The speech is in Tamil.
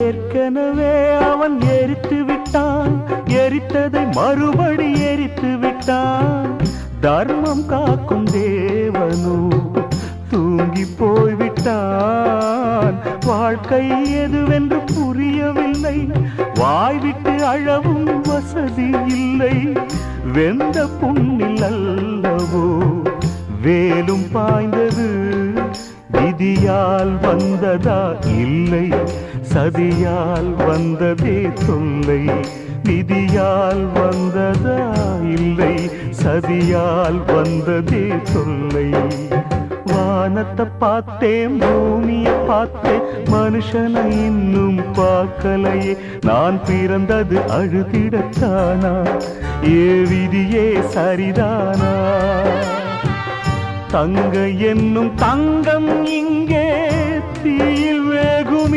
ஏற்கனவே அவன் எரித்து விட்டான், எரித்ததை மறுபடி எரித்து விட்டான். தர்மம் காக்கும் தேவனோ தூங்கி போய்விட்டான். வாழ்க்கை எதுவென்று புரியவில்லை, வாய்விட்டு அழவும் வசதி இல்லை. வெந்த புண்ணில் அல்லவோ வேலும் பாய்ந்தது, விதியால் வந்ததா இல்லை, சதியால் வந்ததே தொல்லை. விதியால் வந்ததா இல்லை, சதியால் வந்ததே தொல்லை. வானத்தை பார்த்தேன், பூமியை பார்த்தேன், மனுஷனை இன்னும் பார்க்கலையே. நான் பிறந்தது அழுதிடத்தானா, ஏ விதியே சரிதானா? தங்க என்னும் தங்கம் இங்கே தீயில் வேகும்